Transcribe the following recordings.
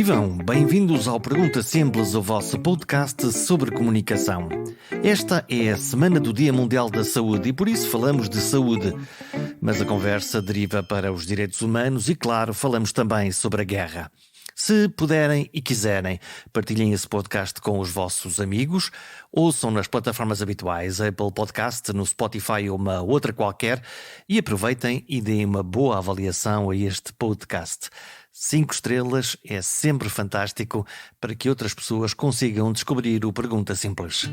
Vivam! Bem-vindos ao Pergunta Simples, o vosso podcast sobre comunicação. Esta é a semana do Dia Mundial da Saúde e por isso falamos de saúde. Mas a conversa deriva para os direitos humanos e, claro, falamos também sobre a guerra. Se puderem e quiserem, partilhem esse podcast com os vossos amigos, ouçam nas plataformas habituais, Apple Podcast, no Spotify ou uma outra qualquer, e aproveitem e deem uma boa avaliação a este podcast. 5 estrelas é sempre fantástico para que outras pessoas consigam descobrir o Pergunta Simples.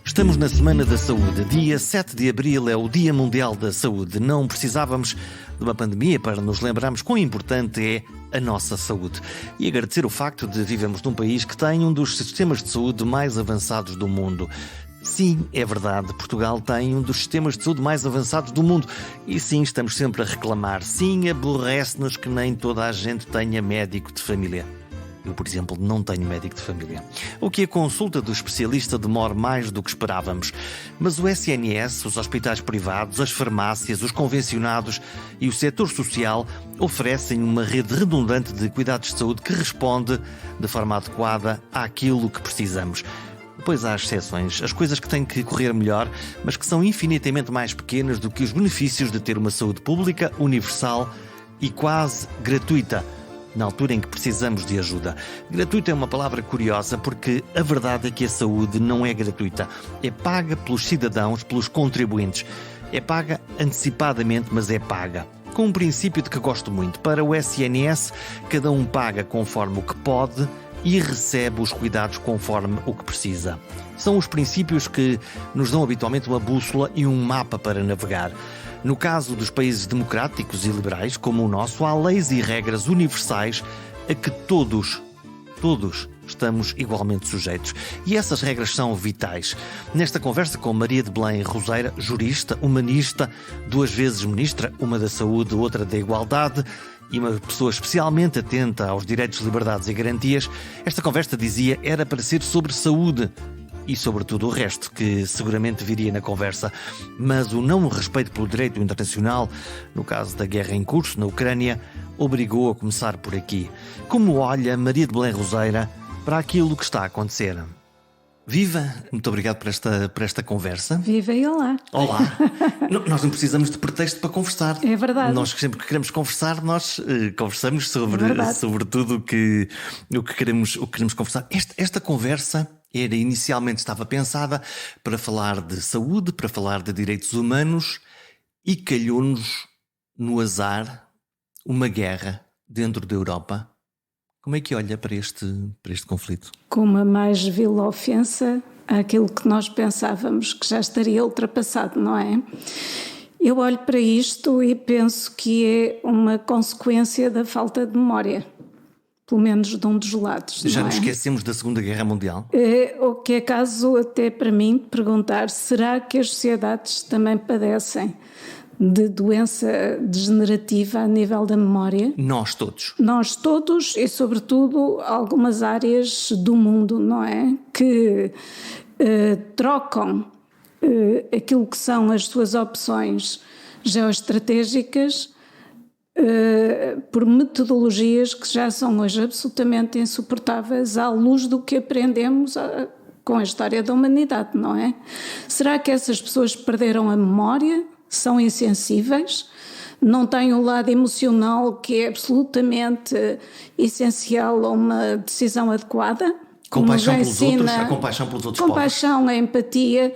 Estamos na Semana da Saúde. Dia 7 de Abril é o Dia Mundial da Saúde. Não precisávamos de uma pandemia para nos lembrarmos quão importante é a nossa saúde. E agradecer o facto de vivemos num país que tem um dos sistemas de saúde mais avançados do mundo. Sim, é verdade, Portugal tem um dos sistemas de saúde mais avançados do mundo. E sim, estamos sempre a reclamar. Sim, aborrece-nos que nem toda a gente tenha médico de família. Eu, por exemplo, não tenho médico de família. O que a consulta do especialista demora mais do que esperávamos. Mas o SNS, os hospitais privados, as farmácias, os convencionados e o setor social oferecem uma rede redundante de cuidados de saúde que responde de forma adequada àquilo que precisamos. Depois há exceções, as coisas que têm que correr melhor, mas que são infinitamente mais pequenas do que os benefícios de ter uma saúde pública, universal e quase gratuita, na altura em que precisamos de ajuda. Gratuita é uma palavra curiosa porque a verdade é que a saúde não é gratuita. É paga pelos cidadãos, pelos contribuintes. É paga antecipadamente, mas é paga. Com um princípio de que gosto muito. Para o SNS, cada um paga conforme o que pode e recebe os cuidados conforme o que precisa. São os princípios que nos dão habitualmente uma bússola e um mapa para navegar. No caso dos países democráticos e liberais, como o nosso, há leis e regras universais a que todos estamos igualmente sujeitos. E essas regras são vitais. Nesta conversa com Maria de Belém Roseira, jurista, humanista, 2 vezes ministra, uma da Saúde, outra da Igualdade, e uma pessoa especialmente atenta aos direitos, liberdades e garantias, esta conversa, dizia, era para ser sobre saúde e sobre tudo o resto, que seguramente viria na conversa. Mas o não respeito pelo direito internacional, no caso da guerra em curso na Ucrânia, obrigou a começar por aqui. Como olha Maria de Belém Roseira para aquilo que está a acontecer? Viva! Muito obrigado por esta conversa. Viva e olá! Olá! Nós não precisamos de pretexto para conversar. É verdade. Nós sempre que queremos conversar, nós conversamos sobre tudo o que queremos conversar. Esta conversa inicialmente estava pensada para falar de saúde, para falar de direitos humanos e calhou-nos no azar uma guerra dentro da Europa. Como é que olha para este conflito? Com uma mais vil ofensa àquilo que nós pensávamos que já estaria ultrapassado, não é? Eu olho para isto e penso que é uma consequência da falta de memória. Pelo menos de um dos lados. Já nos esquecemos da Segunda Guerra Mundial? O que é caso até para mim perguntar, será que as sociedades também padecem de doença degenerativa a nível da memória? Nós todos. Nós todos e sobretudo algumas áreas do mundo, não é? Que trocam aquilo que são as suas opções geoestratégicas por metodologias que já são hoje absolutamente insuportáveis à luz do que aprendemos com a história da humanidade, não é? Será que essas pessoas perderam a memória? São insensíveis? Não têm o lado emocional que é absolutamente essencial a uma decisão adequada? Compaixão pelos outros, a compaixão pelos outros povos. Compaixão, a empatia,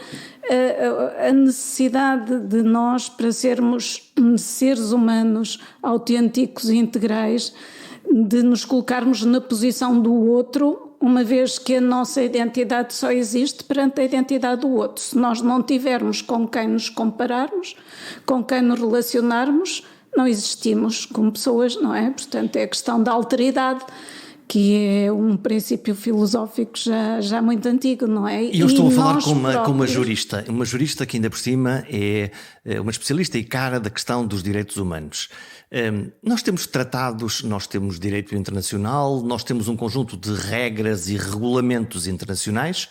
a necessidade de nós, para sermos seres humanos autênticos e integrais, de nos colocarmos na posição do outro, uma vez que a nossa identidade só existe perante a identidade do outro. Se nós não tivermos com quem nos compararmos, com quem nos relacionarmos, não existimos como pessoas, não é? Portanto, é a questão da alteridade, que é um princípio filosófico já muito antigo, não é? E eu estou a falar com uma jurista que ainda por cima é uma especialista e cara da questão dos direitos humanos. Nós temos tratados, nós temos direito internacional, nós temos um conjunto de regras e regulamentos internacionais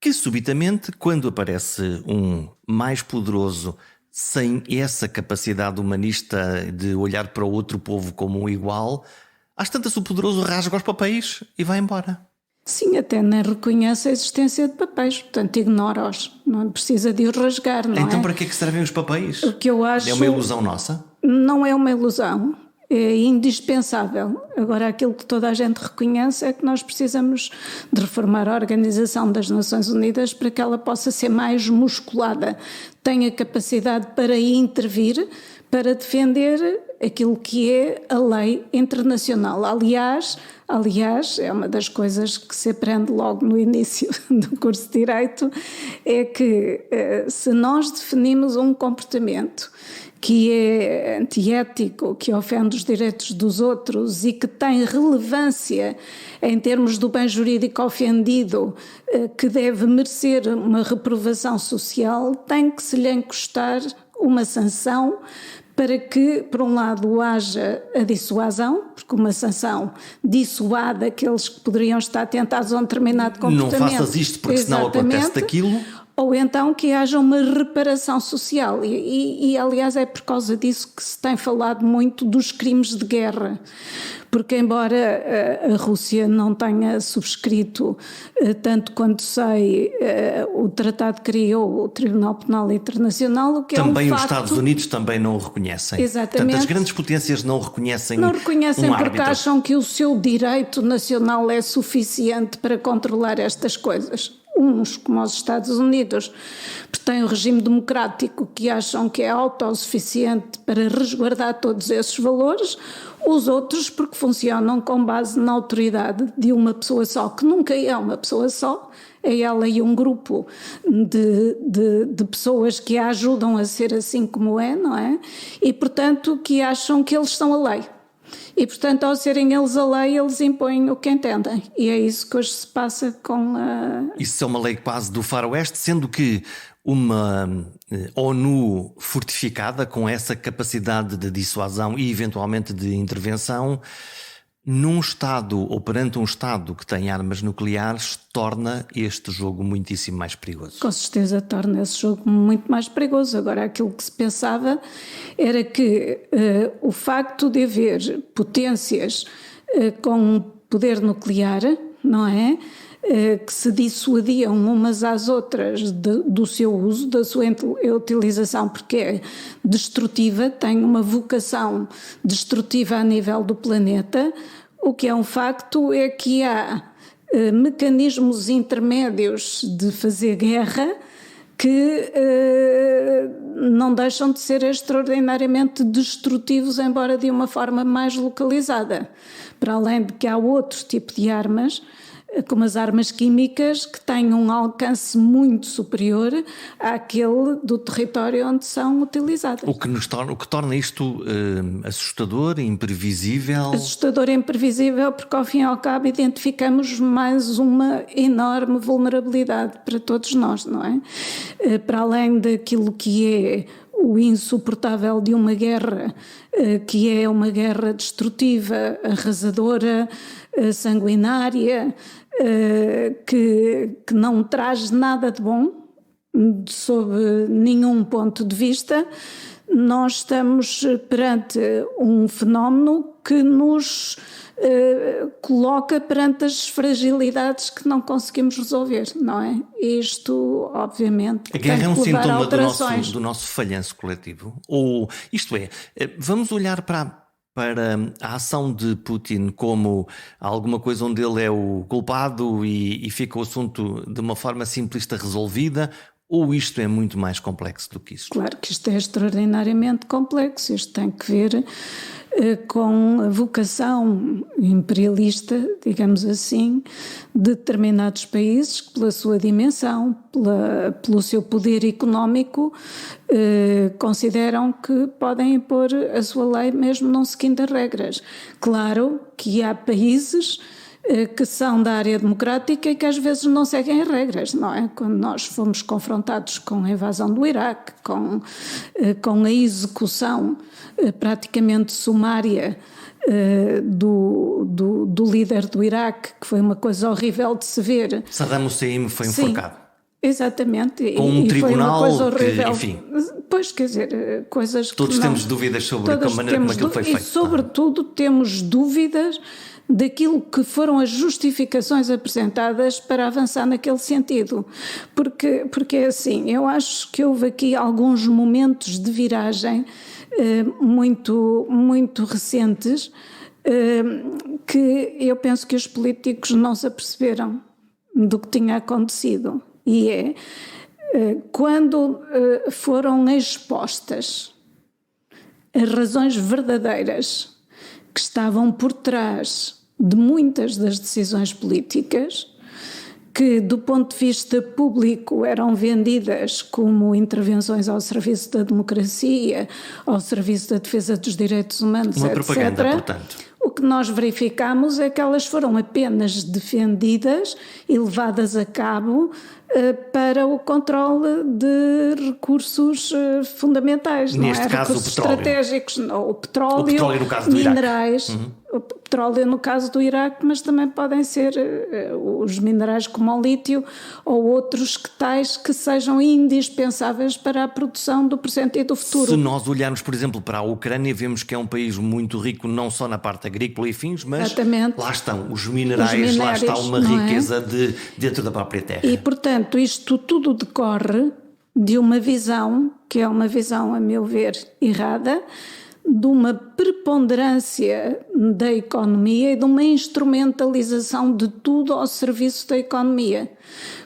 que subitamente, quando aparece um mais poderoso, sem essa capacidade humanista de olhar para o outro povo como um igual, às tantas o poderoso rasga os papéis e vai embora. Sim, até nem reconhece a existência de papéis, portanto ignora-os, não precisa de os rasgar, não Então é? para que é que servem os papéis? O que eu acho É uma ilusão nossa? não é uma ilusão, é indispensável. Agora, aquilo que toda a gente reconhece é que nós precisamos de reformar a Organização das Nações Unidas para que ela possa ser mais musculada, tenha capacidade para intervir, para defender aquilo que é a lei internacional. Aliás, é uma das coisas que se aprende logo no início do curso de Direito, é que se nós definimos um comportamento que é antiético, que ofende os direitos dos outros e que tem relevância em termos do bem jurídico ofendido, que deve merecer uma reprovação social, tem que se lhe encostar uma sanção para que, por um lado, haja a dissuasão, porque uma sanção dissuade aqueles que poderiam estar tentados a um determinado comportamento. Não faças isto porque senão acontece daquilo. Ou então que haja uma reparação social e aliás é por causa disso que se tem falado muito dos crimes de guerra, porque embora a Rússia não tenha subscrito, tanto quanto sei, o tratado criou o Tribunal Penal Internacional, o que também é um os facto. Estados Unidos também não o reconhecem. Exatamente. Portanto, as grandes potências não reconhecem Porque árbitro. acham que o seu direito nacional é suficiente para controlar estas coisas. Uns, como os Estados Unidos, porque têm um regime democrático que acham que é autossuficiente para resguardar todos esses valores, os outros porque funcionam com base na autoridade de uma pessoa só, que nunca é uma pessoa só, é ela e um grupo de pessoas que a ajudam a ser assim como é, não é? E, portanto, que acham que eles são a lei. E, portanto, ao serem eles a lei, eles impõem o que entendem. E é isso que hoje se passa com a... Isso é uma lei quase do faroeste, sendo que uma ONU fortificada com essa capacidade de dissuasão e eventualmente de intervenção num Estado ou perante um Estado que tem armas nucleares torna este jogo muitíssimo mais perigoso. Com certeza torna esse jogo muito mais perigoso. Agora, aquilo que se pensava era que o facto de haver potências com poder nuclear, não é? Que se dissuadiam umas às outras do seu uso, da sua utilização, porque é destrutiva, tem uma vocação destrutiva a nível do planeta. O que é um facto é que há mecanismos intermédios de fazer guerra que não deixam de ser extraordinariamente destrutivos, embora de uma forma mais localizada. Para além de que há outro tipo de armas, como as armas químicas, que têm um alcance muito superior àquele do território onde são utilizadas. O que torna isto assustador, imprevisível? Assustador e imprevisível porque, ao fim e ao cabo, identificamos mais uma enorme vulnerabilidade para todos nós, não é? Para além daquilo que é o insuportável de uma guerra, que é uma guerra destrutiva, arrasadora, sanguinária, que não traz nada de bom, sob nenhum ponto de vista, nós estamos perante um fenómeno que nos coloca perante as fragilidades que não conseguimos resolver, não é? Isto, obviamente, a guerra é um sintoma do nosso falhanço coletivo? Ou, isto é, vamos olhar para a ação de Putin como alguma coisa onde ele é o culpado e fica o assunto de uma forma simplista resolvida, ou isto é muito mais complexo do que isso? Claro que isto é extraordinariamente complexo, isto tem que ver com a vocação imperialista, digamos assim, de determinados países que pela sua dimensão, pelo seu poder económico, consideram que podem impor a sua lei mesmo não seguindo as regras. Claro que há países que são da área democrática e que às vezes não seguem as regras, não é? Quando nós fomos confrontados com a invasão do Iraque, com a execução praticamente sumária do líder do Iraque, que foi uma coisa horrível de se ver. Saddam Hussein foi enforcado. Exatamente. Com um tribunal foi uma coisa horrível. que, enfim... Pois, quer dizer, coisas que Todos não... temos dúvidas sobre a maneira como aquilo foi feito. E, sobretudo, temos dúvidas daquilo que foram as justificações apresentadas para avançar naquele sentido. Porque é assim, eu acho que houve aqui alguns momentos de viragem muito, muito recentes que eu penso que os políticos não se aperceberam do que tinha acontecido. E quando foram expostas as razões verdadeiras que estavam por trás de muitas das decisões políticas, que do ponto de vista público eram vendidas como intervenções ao serviço da democracia, ao serviço da defesa dos direitos humanos, uma etc. propaganda, portanto. O que nós verificamos é que elas foram apenas defendidas e levadas a cabo para o controle de recursos fundamentais. Neste não é? caso, recursos o petróleo. Estratégicos, não, o petróleo no caso do minerais, Iraque. o petróleo no caso do Iraque, mas também podem ser os minerais como o lítio ou outros que tais que sejam indispensáveis para a produção do presente e do futuro. Se nós olharmos, por exemplo, para a Ucrânia, vemos que é um país muito rico não só na parte agrícola e fins, mas Exatamente. lá estão os minerais, lá está uma riqueza dentro da própria terra. E, portanto, isto tudo decorre de uma visão, que é uma visão, a meu ver, errada, de uma preponderância da economia e de uma instrumentalização de tudo ao serviço da economia.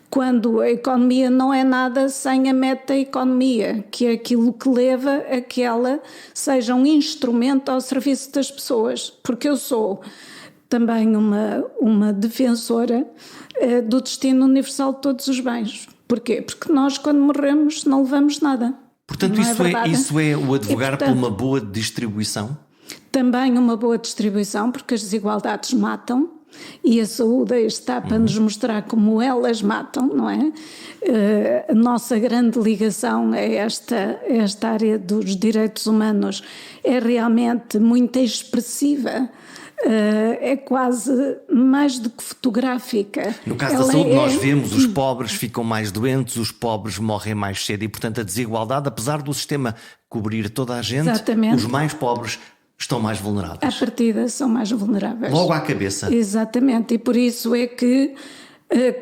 Quando a economia não é nada sem a meta-economia, que é aquilo que leva a que ela seja um instrumento ao serviço das pessoas. Porque eu sou também uma defensora do destino universal de todos os bens. Porquê? Porque nós, quando morremos, não levamos nada. Portanto, isso é o advogar por uma boa distribuição? Também uma boa distribuição, porque as desigualdades matam. E a saúde está para nos mostrar como elas matam, não é? A nossa grande ligação a esta área dos direitos humanos é realmente muito expressiva, é quase mais do que fotográfica. No caso da saúde, nós vemos os pobres ficam mais doentes, os pobres morrem mais cedo e, portanto, a desigualdade, apesar do sistema cobrir toda a gente, Exatamente. Os mais pobres estão mais vulneráveis. À partida são mais vulneráveis. Logo à cabeça. Exatamente, e por isso é que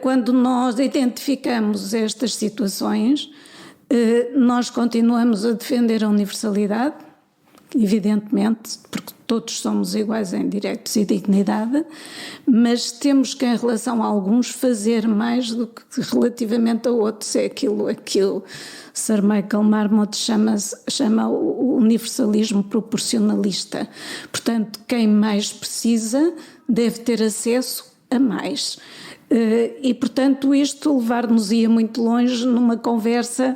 quando nós identificamos estas situações, nós continuamos a defender a universalidade, evidentemente, porque todos somos iguais em direitos e dignidade, mas temos que, em relação a alguns, fazer mais do que relativamente a outros. É aquilo que o Sir Michael Marmot chama o universalismo proporcionalista. Portanto, quem mais precisa deve ter acesso a mais. E, portanto, isto levar-nos-ia muito longe numa conversa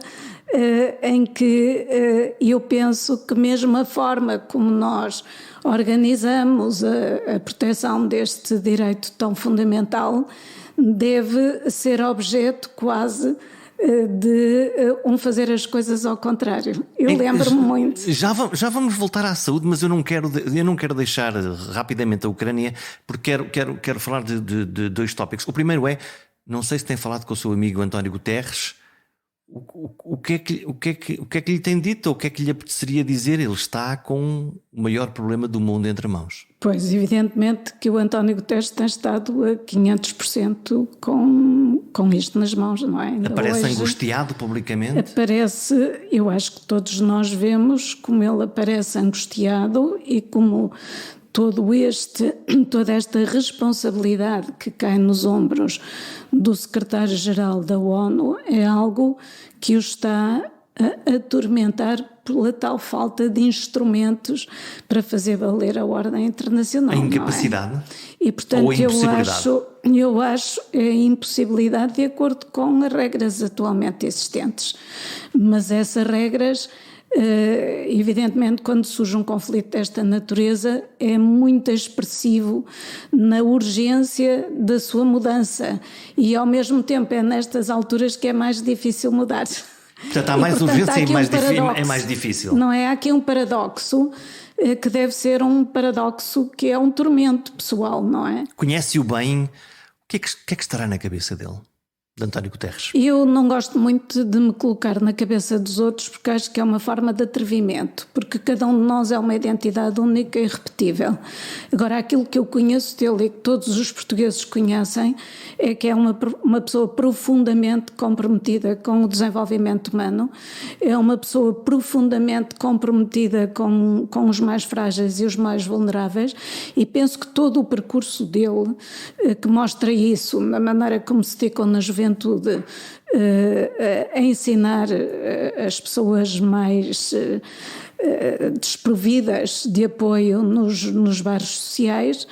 em que eu penso que mesmo a forma como nós organizamos a proteção deste direito tão fundamental deve ser objeto quase de fazer as coisas ao contrário. Eu lembro-me muito. Já vamos voltar à saúde, mas eu não quero deixar rapidamente a Ucrânia, porque quero falar de dois tópicos. O primeiro é, não sei se tem falado com o seu amigo António Guterres, o que é que lhe tem dito, ou o que é que lhe apeteceria dizer? Ele está com o maior problema do mundo entre mãos. Pois, evidentemente que o António Guterres tem estado a 500% com isto nas mãos, não é? Ainda aparece hoje, angustiado publicamente? Aparece, eu acho que todos nós vemos como ele aparece angustiado e como toda esta responsabilidade que cai nos ombros do secretário-geral da ONU é algo que o está a atormentar pela tal falta de instrumentos para fazer valer a ordem internacional. A incapacidade? Não é? E, portanto, ou a impossibilidade? eu acho a impossibilidade de acordo com as regras atualmente existentes. Mas essas regras, evidentemente, quando surge um conflito desta natureza, é muito expressivo na urgência da sua mudança e, ao mesmo tempo, é nestas alturas que é mais difícil mudar. Portanto, há mais urgência e é mais difícil. Não é? Há aqui um paradoxo que deve ser um paradoxo que é um tormento pessoal, não é? Conhece-o bem. O que é que estará na cabeça dele? de António Guterres? Eu não gosto muito de me colocar na cabeça dos outros, porque acho que é uma forma de atrevimento, porque cada um de nós é uma identidade única e irrepetível. Agora, aquilo que eu conheço dele e que todos os portugueses conhecem é que é uma pessoa profundamente comprometida com o desenvolvimento humano, é uma pessoa profundamente comprometida com os mais frágeis e os mais vulneráveis, e penso que todo o percurso dele, que mostra isso na maneira como se dedicam na juventude, a ensinar as pessoas mais desprovidas de apoio nos bairros sociais,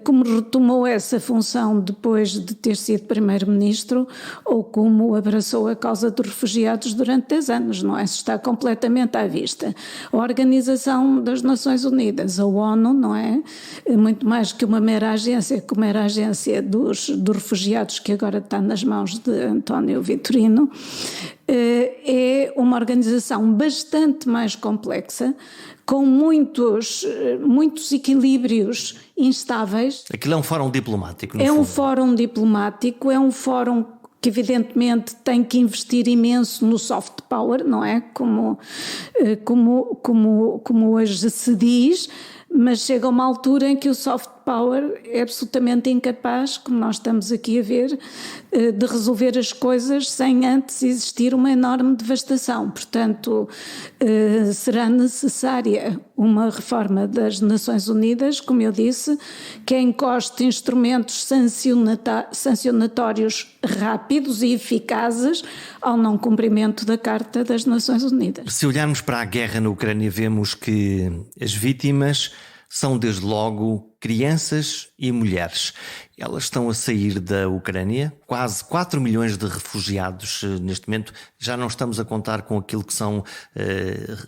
como retomou essa função depois de ter sido primeiro-ministro, ou como abraçou a causa dos refugiados durante 10 anos, não é? Isso está completamente à vista. A Organização das Nações Unidas, a ONU, não é? Muito mais que uma mera agência, como era a agência dos refugiados, que agora está nas mãos de António Vitorino, é uma organização bastante mais complexa, com muitos equilíbrios instáveis. Aquilo é um fórum diplomático, no fundo. É um fórum diplomático, é um fórum que evidentemente tem que investir imenso no soft power, não é? Como hoje se diz, mas chega uma altura em que o soft power é absolutamente incapaz, como nós estamos aqui a ver, de resolver as coisas sem antes existir uma enorme devastação. Portanto, será necessária uma reforma das Nações Unidas, como eu disse, que encoste instrumentos sancionatórios rápidos e eficazes ao não cumprimento da Carta das Nações Unidas. Se olharmos para a guerra na Ucrânia, vemos que as vítimas são desde logo crianças e mulheres. Elas estão a sair da Ucrânia, quase 4 milhões de refugiados neste momento. Já não estamos a contar com aquilo que são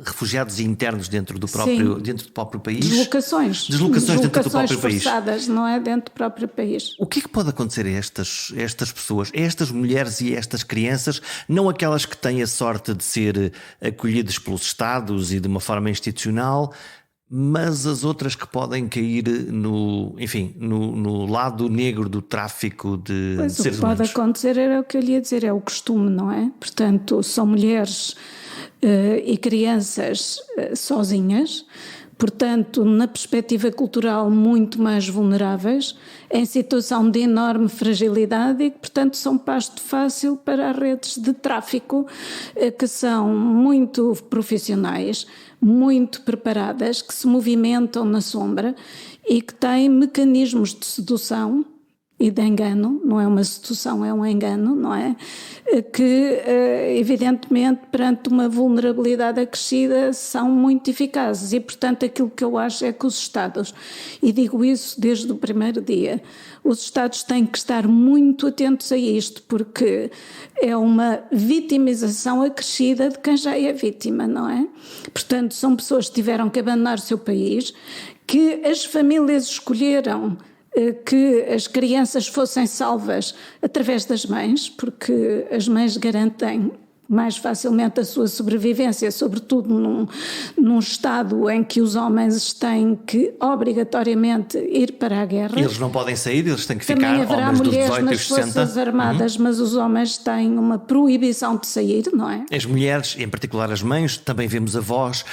refugiados internos dentro do próprio país. Deslocações dentro do próprio país. Forçadas, não é? Dentro do próprio país. O que é que pode acontecer a estas pessoas, a estas mulheres e a estas crianças, não aquelas que têm a sorte de ser acolhidas pelos Estados e de uma forma institucional, mas as outras que podem cair no lado negro do tráfico de seres humanos? O que pode acontecer era o que eu lhe ia dizer, é o costume, não é? Portanto, são mulheres e crianças sozinhas, portanto, na perspectiva cultural muito mais vulneráveis, em situação de enorme fragilidade e que, portanto, são pasto fácil para as redes de tráfico que são muito profissionais, muito preparadas, que se movimentam na sombra e que têm mecanismos de sedução e de engano, não é uma sedução, é um engano, não é? Que, evidentemente, perante uma vulnerabilidade acrescida, são muito eficazes e, portanto, aquilo que eu acho é que os Estados, e digo isso desde o primeiro dia, os Estados têm que estar muito atentos a isto, porque é uma vitimização acrescida de quem já é vítima, não é? Portanto, são pessoas que tiveram que abandonar o seu país, que as famílias escolheram que as crianças fossem salvas através das mães, porque as mães garantem mais facilmente a sua sobrevivência, sobretudo num estado em que os homens têm que obrigatoriamente ir para a guerra. Eles não podem sair, eles têm que ficar, também haverá homens dos mulheres 18 nas e 60. Forças Armadas, mas os homens têm uma proibição de sair, não é? As mulheres, em particular as mães, também vemos avós,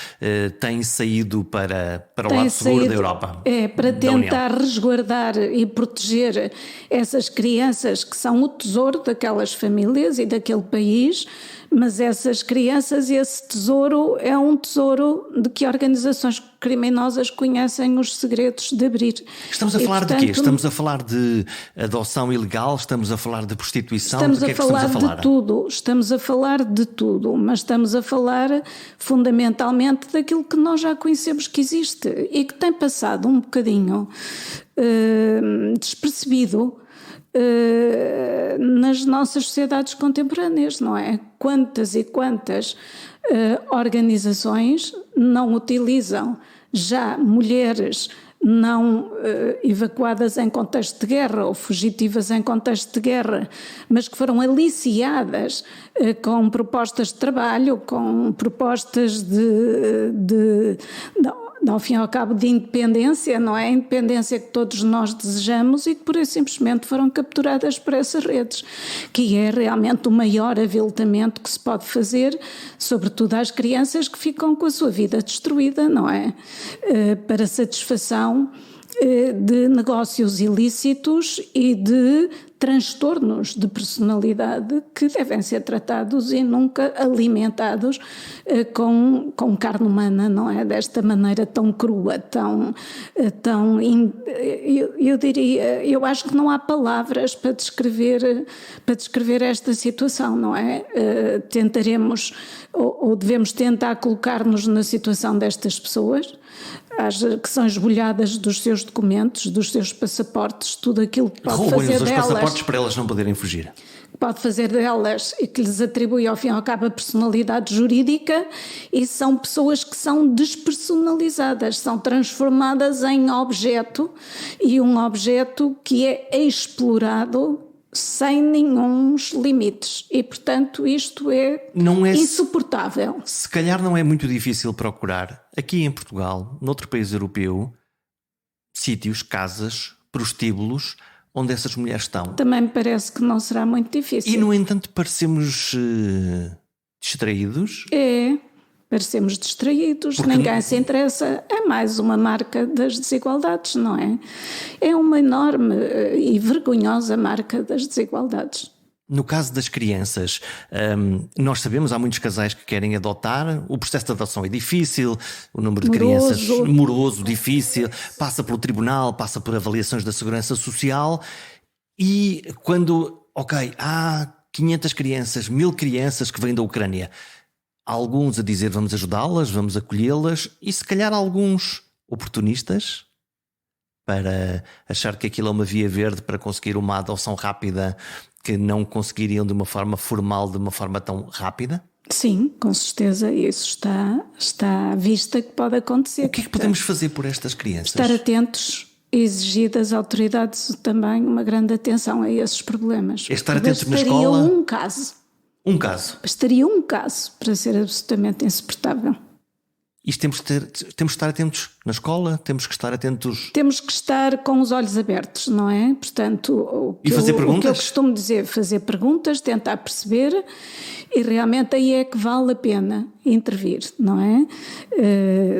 têm saído para o lado seguro da Europa. Para tentar resguardar e proteger essas crianças que são o tesouro daquelas famílias e daquele país. Mas essas crianças e esse tesouro é um tesouro de que organizações criminosas conhecem os segredos de abrir. Estamos a falar de quê? Estamos a falar de adoção ilegal? Estamos a falar de prostituição? Estamos a falar de tudo. Estamos a falar de tudo, mas estamos a falar fundamentalmente daquilo que nós já conhecemos que existe e que tem passado um bocadinho despercebido nas nossas sociedades contemporâneas, não é? Quantas e quantas organizações não utilizam já mulheres não evacuadas em contexto de guerra ou fugitivas em contexto de guerra, mas que foram aliciadas com propostas de trabalho, com propostas de ao fim e ao cabo, de independência, não é? A independência que todos nós desejamos e que por isso simplesmente foram capturadas por essas redes, que é realmente o maior aviltamento que se pode fazer, sobretudo às crianças que ficam com a sua vida destruída, não é? Para satisfação de negócios ilícitos e de transtornos de personalidade que devem ser tratados e nunca alimentados com carne humana, não é? Desta maneira tão crua, eu diria, eu acho que não há palavras para descrever esta situação, não é? Tentaremos ou devemos tentar colocar-nos na situação destas pessoas, que são esbulhadas dos seus documentos, dos seus passaportes, tudo aquilo que pode fazer delas. Os passaportes para elas não poderem fugir. Pode fazer delas e que lhes atribui ao fim e ao cabo a personalidade jurídica, e são pessoas que são despersonalizadas, são transformadas em objeto, e um objeto que é explorado sem nenhuns limites, e portanto isto é insuportável. Se calhar não é muito difícil procurar aqui em Portugal, noutro país europeu, sítios, casas, prostíbulos onde essas mulheres estão. Também me parece que não será muito difícil. E no entanto parecemos distraídos. Parecemos distraídos, ninguém se interessa, é mais uma marca das desigualdades, não é? É uma enorme e vergonhosa marca das desigualdades. No caso das crianças, nós sabemos, há muitos casais que querem adotar, o processo de adoção é difícil, o número de crianças moroso, difícil, passa pelo tribunal, passa por avaliações da segurança social, e quando, há 500 crianças, 1000 crianças que vêm da Ucrânia, há alguns a dizer vamos ajudá-las, vamos acolhê-las, e se calhar alguns oportunistas para achar que aquilo é uma via verde para conseguir uma adoção rápida que não conseguiriam de uma forma formal, de uma forma tão rápida? Sim, com certeza, isso está à vista que pode acontecer. O que é que podemos fazer por estas crianças? Estar atentos, exigir das autoridades também uma grande atenção a esses problemas. Estar atentos na escola? Um caso. Um caso? Bastaria um caso para ser absolutamente insuportável. Isto temos que estar atentos na escola? Temos que estar atentos... Temos que estar com os olhos abertos, não é? Portanto, fazer perguntas? O que eu costumo dizer, fazer perguntas, tentar perceber, e realmente aí é que vale a pena intervir, não é?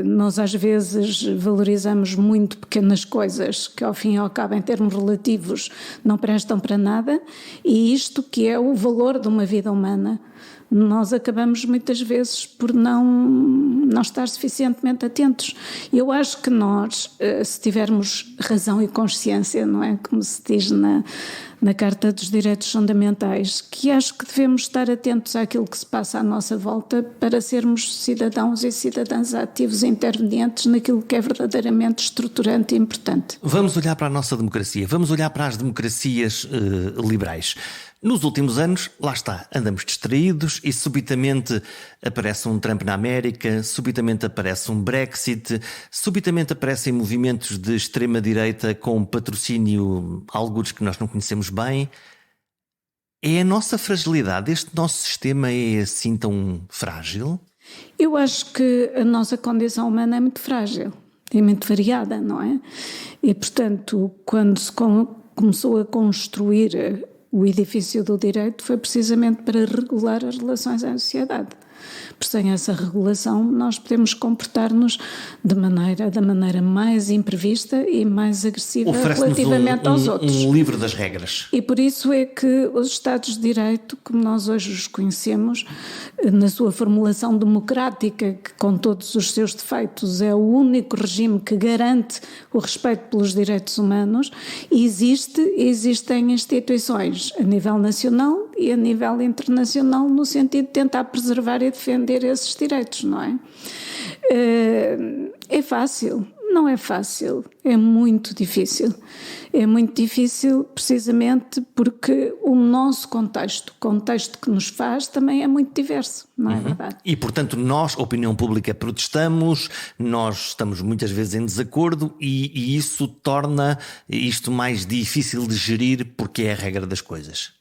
Nós às vezes valorizamos muito pequenas coisas que ao fim e ao cabo em termos relativos não prestam para nada, e isto que é o valor de uma vida humana, nós acabamos muitas vezes por não estar suficientemente atentos. Eu acho que nós, se tivermos razão e consciência, não é? Como se diz na Carta dos Direitos Fundamentais, que acho que devemos estar atentos àquilo que se passa à nossa volta para sermos cidadãos e cidadãs ativos e intervenientes naquilo que é verdadeiramente estruturante e importante. Vamos olhar para a nossa democracia, vamos olhar para as democracias liberais. Nos últimos anos, lá está, andamos distraídos e subitamente aparece um Trump na América, subitamente aparece um Brexit, subitamente aparecem movimentos de extrema-direita com patrocínio, algures que nós não conhecemos bem. É a nossa fragilidade, este nosso sistema é assim tão frágil? Eu acho que a nossa condição humana é muito frágil, é muito variada, não é? E portanto, quando se começou a construir o edifício do direito, foi precisamente para regular as relações à sociedade. Por sem essa regulação, nós podemos comportar-nos da maneira mais imprevista e mais agressiva relativamente aos outros. Um livro das regras. E por isso é que os Estados de Direito, como nós hoje os conhecemos, na sua formulação democrática, que com todos os seus defeitos é o único regime que garante o respeito pelos direitos humanos, existem instituições a nível nacional e a nível internacional no sentido de tentar preservar e defender esses direitos, não é? É fácil? Não é fácil, é muito difícil. É muito difícil precisamente porque o nosso contexto, o contexto que nos faz, também é muito diverso, não é verdade? E portanto nós, a opinião pública, protestamos, nós estamos muitas vezes em desacordo e isso torna isto mais difícil de gerir porque é a regra das coisas.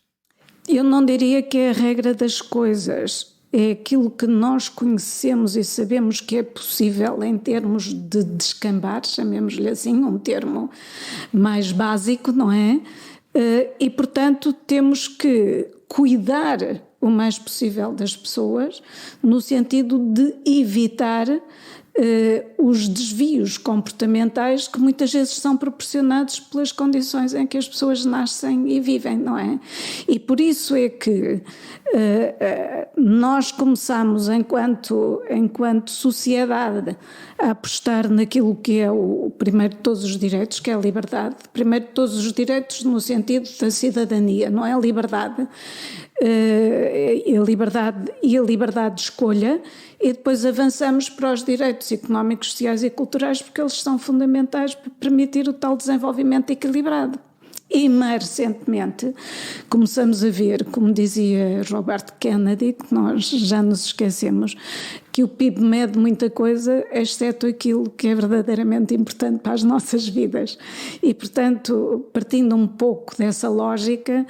Eu não diria que é a regra das coisas. é aquilo que nós conhecemos e sabemos que é possível em termos de descambar, chamemos-lhe assim, um termo mais básico, não é? E, portanto, temos que cuidar o mais possível das pessoas no sentido de evitar os desvios comportamentais que muitas vezes são proporcionados pelas condições em que as pessoas nascem e vivem, não é? E por isso é que nós começamos, enquanto sociedade, a apostar naquilo que é o primeiro de todos os direitos, que é a liberdade. Primeiro de todos os direitos no sentido da cidadania, não é a liberdade. A liberdade de escolha, e depois avançamos para os direitos económicos, sociais e culturais, porque eles são fundamentais para permitir o tal desenvolvimento equilibrado. E mais recentemente começamos a ver, como dizia Robert Kennedy, que nós já nos esquecemos, que o PIB mede muita coisa, exceto aquilo que é verdadeiramente importante para as nossas vidas. E, portanto, partindo um pouco dessa lógica,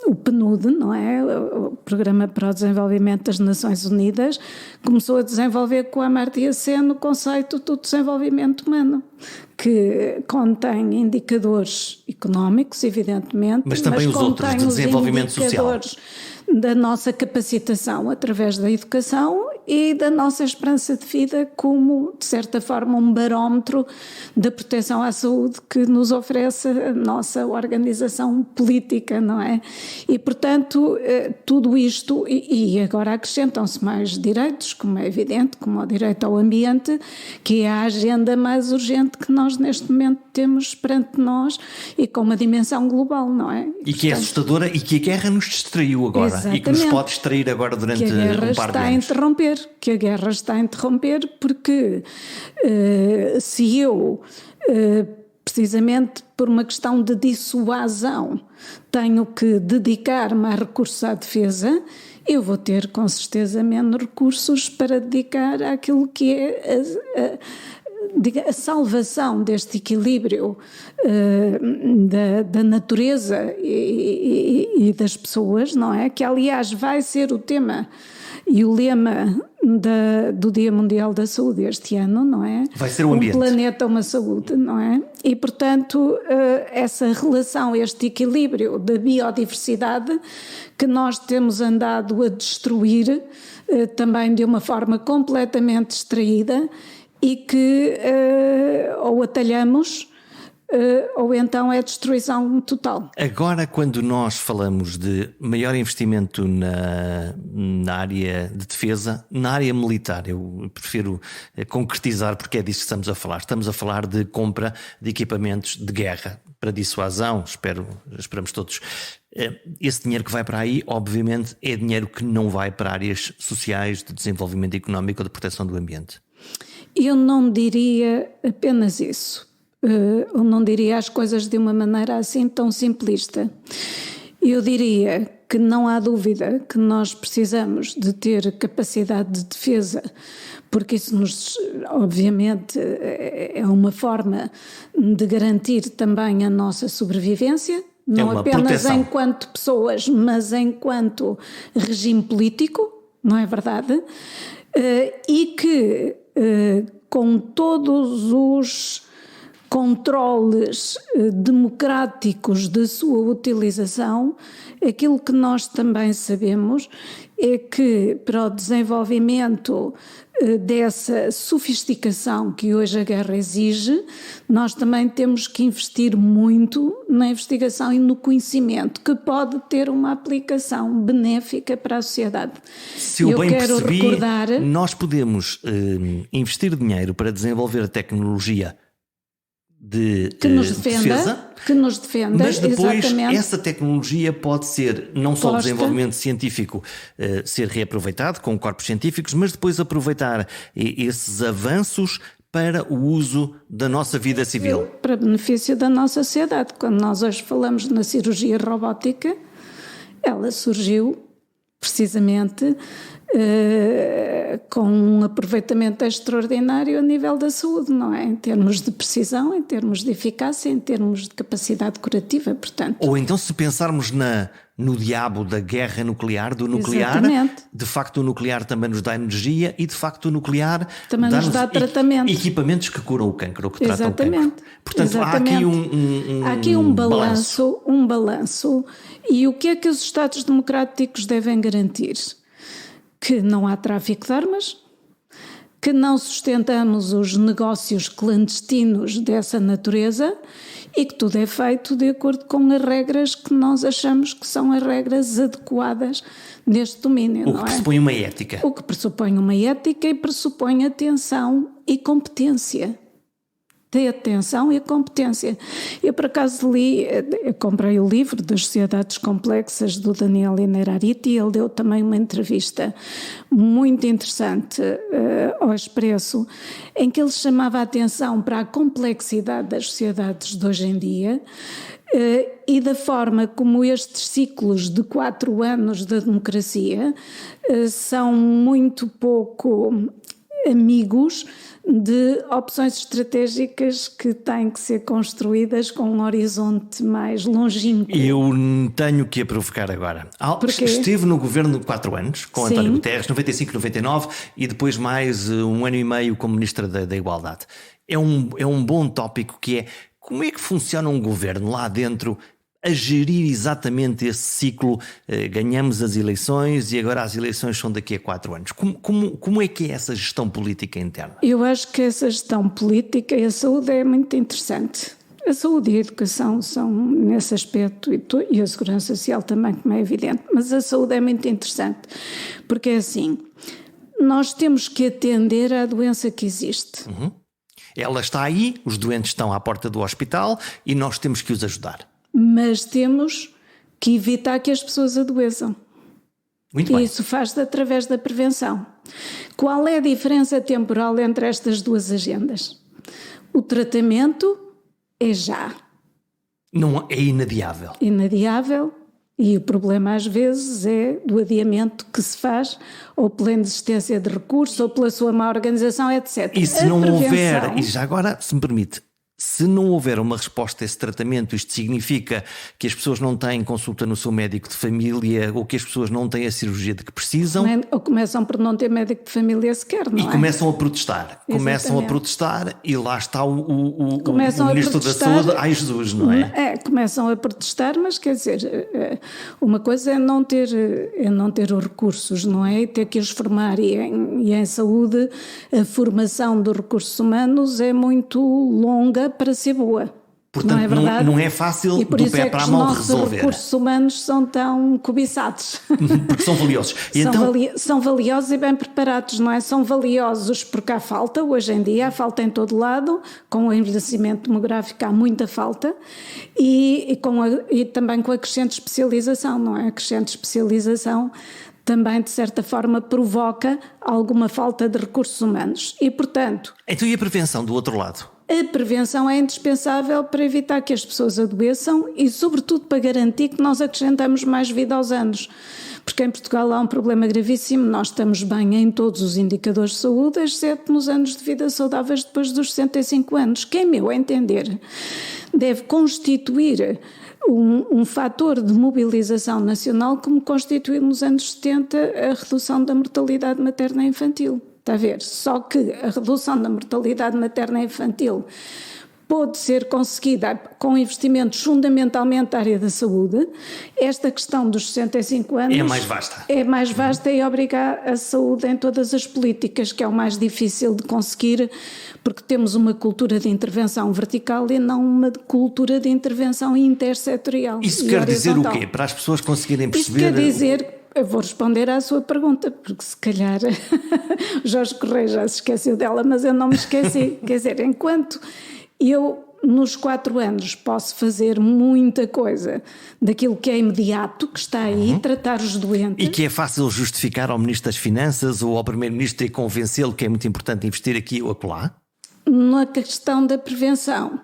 o PNUD, não é? O Programa para o Desenvolvimento das Nações Unidas, começou a desenvolver com a Amartya Sen o conceito do desenvolvimento humano, que contém indicadores económicos, evidentemente, mas também os outros de desenvolvimento social, da nossa capacitação através da educação e da nossa esperança de vida como, de certa forma, um barómetro da proteção à saúde que nos oferece a nossa organização política, não é? E, portanto, tudo isto, e agora acrescentam-se mais direitos, como é evidente, como o direito ao ambiente, que é a agenda mais urgente que nós neste momento temos perante nós e com uma dimensão global, não é? E que é assustadora e que a guerra nos distraiu agora. Exatamente. E que nos pode distrair agora durante um par de anos. Que a guerra está a interromper porque se eu, precisamente por uma questão de dissuasão, tenho que dedicar mais recursos à defesa, eu vou ter com certeza menos recursos para dedicar àquilo que é a salvação deste equilíbrio da natureza e das pessoas, não é? Que aliás vai ser o tema e o lema do Dia Mundial da Saúde este ano, não é? Vai ser o ambiente. Um planeta, uma saúde, não é? E, portanto, essa relação, este equilíbrio da biodiversidade que nós temos andado a destruir também de uma forma completamente distraída e que ou atalhamos ou então é destruição total. Agora, quando nós falamos de maior investimento na área de defesa, na área militar, eu prefiro concretizar porque é disso que estamos a falar. Estamos a falar de compra de equipamentos de guerra para dissuasão, esperamos todos. Esse dinheiro que vai para aí, obviamente, é dinheiro que não vai para áreas sociais, de desenvolvimento económico ou de proteção do ambiente. Eu não diria apenas isso. Eu não diria as coisas de uma maneira assim tão simplista. Eu diria que não há dúvida que nós precisamos de ter capacidade de defesa, porque isso obviamente é uma forma de garantir também a nossa sobrevivência, não apenas proteção. Enquanto pessoas, mas enquanto regime político, não é verdade? E que com todos os controles democráticos da sua utilização, aquilo que nós também sabemos é que para o desenvolvimento dessa sofisticação que hoje a guerra exige, nós também temos que investir muito na investigação e no conhecimento, que pode ter uma aplicação benéfica para a sociedade. Se eu bem percebi, nós podemos investir dinheiro para desenvolver a tecnologia que nos defenda, mas depois exatamente. Essa tecnologia pode ser não só o desenvolvimento científico ser reaproveitado com corpos científicos, mas depois aproveitar esses avanços para o uso da nossa vida civil. Para benefício da nossa sociedade. Quando nós hoje falamos na cirurgia robótica, ela surgiu precisamente com um aproveitamento extraordinário a nível da saúde, não é? Em termos de precisão, em termos de eficácia, em termos de capacidade curativa, portanto. Ou então, se pensarmos no diabo da guerra nuclear, do nuclear, Exatamente. de facto o nuclear também nos dá energia e de facto o nuclear também nos dá tratamento. Equipamentos que curam o cancro, ou que tratam o cancro. Portanto, Exatamente. há aqui um balanço. E o que é que os Estados democráticos devem garantir? Que não há tráfico de armas, que não sustentamos os negócios clandestinos dessa natureza e que tudo é feito de acordo com as regras que nós achamos que são as regras adequadas neste domínio. O que pressupõe uma ética. O que pressupõe uma ética e pressupõe atenção e competência. De atenção e competência. Eu, por acaso, eu comprei o livro das Sociedades Complexas do Daniel Innerarity e ele deu também uma entrevista muito interessante ao Expresso, em que ele chamava a atenção para a complexidade das sociedades de hoje em dia e da forma como estes ciclos de 4 anos da democracia são muito pouco amigos de opções estratégicas que têm que ser construídas com um horizonte mais longínquo. Eu tenho que a provocar agora. Esteve no governo 4 anos, com Sim. António Guterres, 95-99, e depois mais 1 ano e meio como Ministra da Igualdade. É um bom tópico que é como é que funciona um governo lá dentro a gerir exatamente esse ciclo. Ganhamos as eleições e agora as eleições são daqui a 4 anos. Como é que é essa gestão política interna? Eu acho que essa gestão política e a saúde é muito interessante. A saúde e a educação são nesse aspecto e a segurança social também, como é evidente, mas a saúde é muito interessante porque é assim, nós temos que atender à doença que existe. Uhum. Ela está aí, os doentes estão à porta do hospital e nós temos que os ajudar. Mas temos que evitar que as pessoas adoeçam. Muito bem. E isso faz-se através da prevenção. Qual é a diferença temporal entre estas duas agendas? O tratamento é já. Não é inadiável. Inadiável. E o problema às vezes é do adiamento que se faz, ou pela inexistência de recursos, ou pela sua má organização, etc. E se não houver, e já agora, se me permite, se não houver uma resposta a esse tratamento, isto significa que as pessoas não têm consulta no seu médico de família ou que as pessoas não têm a cirurgia de que precisam. Ou começam por não ter médico de família sequer, não é? E começam a protestar. Exatamente. Começam a protestar e lá está o Ministro da protestar, Saúde, ai Jesus, não é? Começam a protestar, mas quer dizer, uma coisa é não ter os recursos, não é? E ter que os formar e em saúde a formação dos recursos humanos é muito longa para ser boa. Portanto, não é verdade? Não é fácil e por do isso pé é para a que mão os de nossos resolver. recursos humanos são tão cobiçados. Porque são valiosos. E são valiosos e bem preparados, não é? São valiosos porque há falta, hoje em dia há falta em todo lado, com o envelhecimento demográfico há muita falta e também com a crescente especialização, não é? A crescente especialização também, de certa forma, provoca alguma falta de recursos humanos. E, portanto... Então e a prevenção do outro lado? A prevenção é indispensável para evitar que as pessoas adoeçam e, sobretudo, para garantir que nós acrescentamos mais vida aos anos. Porque em Portugal há um problema gravíssimo, nós estamos bem em todos os indicadores de saúde, exceto nos anos de vida saudáveis depois dos 65 anos, que, em meu entender, deve constituir um fator de mobilização nacional como constituiu nos anos 70 a redução da mortalidade materna e infantil. Está a ver? Só que a redução da mortalidade materna e infantil pode ser conseguida com investimentos fundamentalmente na área da saúde. Esta questão dos 65 anos é mais vasta. É mais vasta e obriga a saúde em todas as políticas, que é o mais difícil de conseguir, porque temos uma cultura de intervenção vertical e não uma cultura de intervenção intersetorial. Isso quer dizer o quê? Para as pessoas conseguirem perceber... Isso quer dizer... Eu vou responder à sua pergunta, porque se calhar Jorge Correia já se esqueceu dela, mas eu não me esqueci. Quer dizer, enquanto eu nos 4 anos posso fazer muita coisa daquilo que é imediato, que está aí, tratar os doentes. E que é fácil justificar ao Ministro das Finanças ou ao Primeiro-Ministro e convencê-lo que é muito importante investir aqui ou acolá? Na questão da prevenção.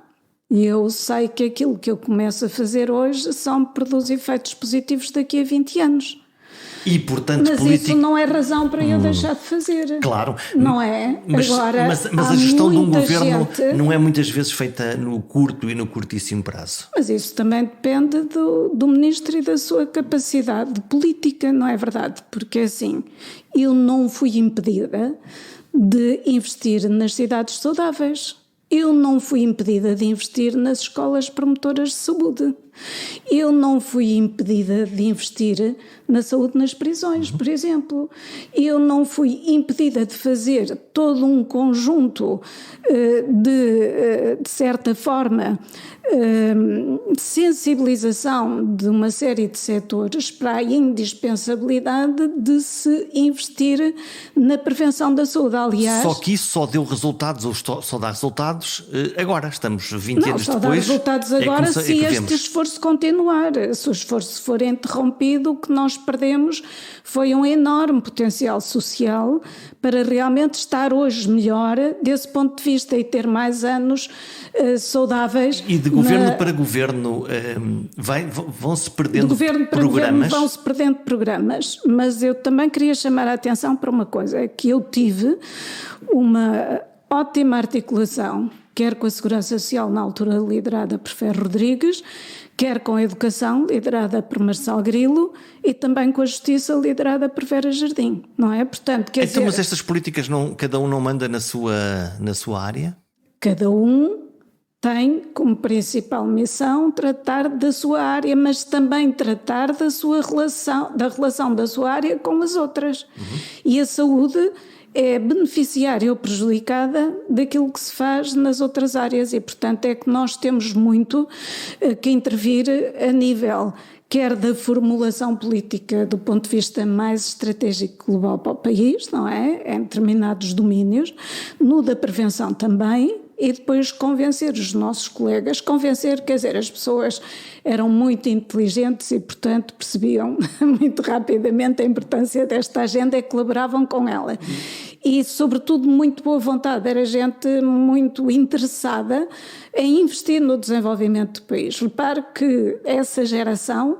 Eu sei que aquilo que eu começo a fazer hoje produz efeitos positivos daqui a 20 anos. E, portanto, Mas isso não é razão para eu deixar de fazer. Claro. Não é? Agora, mas a gestão de um governo gente... não é muitas vezes feita no curto e no curtíssimo prazo. Mas isso também depende do ministro e da sua capacidade política, não é verdade? Porque assim, eu não fui impedida de investir nas cidades saudáveis. Eu não fui impedida de investir nas escolas promotoras de saúde. Eu não fui impedida de investir na saúde nas prisões, por exemplo. Eu não fui impedida de fazer todo um conjunto de certa forma, sensibilização de uma série de setores para a indispensabilidade de se investir na prevenção da saúde. Aliás, só que isso só deu resultados, ou só dá resultados agora, estamos 20 anos depois. Não, só dá resultados agora se este esforço continuar. Se o esforço for interrompido, o que nós perdemos foi um enorme potencial social para realmente estar hoje melhor desse ponto de vista e ter mais anos saudáveis. E de governo para governo vão-se perdendo programas? Vão-se perdendo programas, mas eu também queria chamar a atenção para uma coisa, que eu tive uma ótima articulação, quer com a Segurança Social, na altura liderada por Ferro Rodrigues, quer com a Educação, liderada por Marcelo Grilo, e também com a Justiça, liderada por Vera Jardim, não é? Portanto, quer dizer, mas estas políticas, cada um não manda na sua área? Cada um tem como principal missão tratar da sua área, mas também tratar da relação da sua área com as outras. E a saúde é beneficiária ou prejudicada daquilo que se faz nas outras áreas e, portanto, é que nós temos muito que intervir a nível quer da formulação política do ponto de vista mais estratégico global para o país, não é? Em determinados domínios, no da prevenção também, e depois convencer os nossos colegas, quer dizer, as pessoas eram muito inteligentes e, portanto, percebiam muito rapidamente a importância desta agenda e colaboravam com ela. E, sobretudo, muito boa vontade, era gente muito interessada em investir no desenvolvimento do país. Repare que essa geração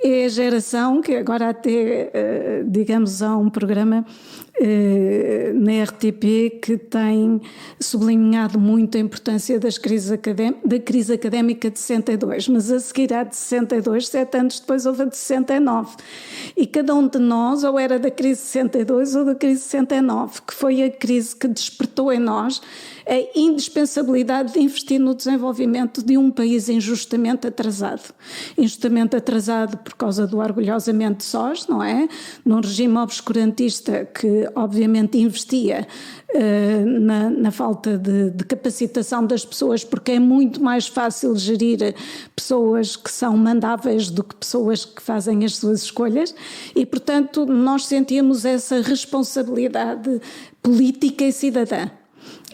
é a geração que agora até, digamos, há um programa na RTP que tem sublinhado muito a importância da crise académica de 62, mas a seguir à de 62, 7 anos depois houve a de 69. E cada um de nós ou era da crise de 62 ou da crise de 69, que foi a crise que despertou em nós a indispensabilidade de investir no desenvolvimento de um país injustamente atrasado. Injustamente atrasado por causa do orgulhosamente sós, não é? Num regime obscurantista que obviamente investia na falta de capacitação das pessoas, porque é muito mais fácil gerir pessoas que são mandáveis do que pessoas que fazem as suas escolhas e, portanto, nós sentíamos essa responsabilidade política e cidadã.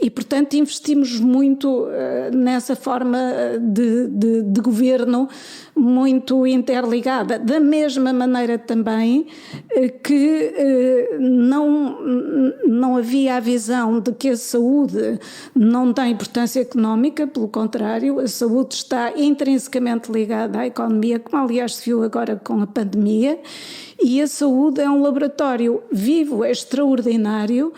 E, portanto, investimos muito nessa forma de governo muito interligada. Da mesma maneira também que não havia a visão de que a saúde não tem importância económica, pelo contrário, a saúde está intrinsecamente ligada à economia, como aliás se viu agora com a pandemia, e a saúde é um laboratório vivo, extraordinário,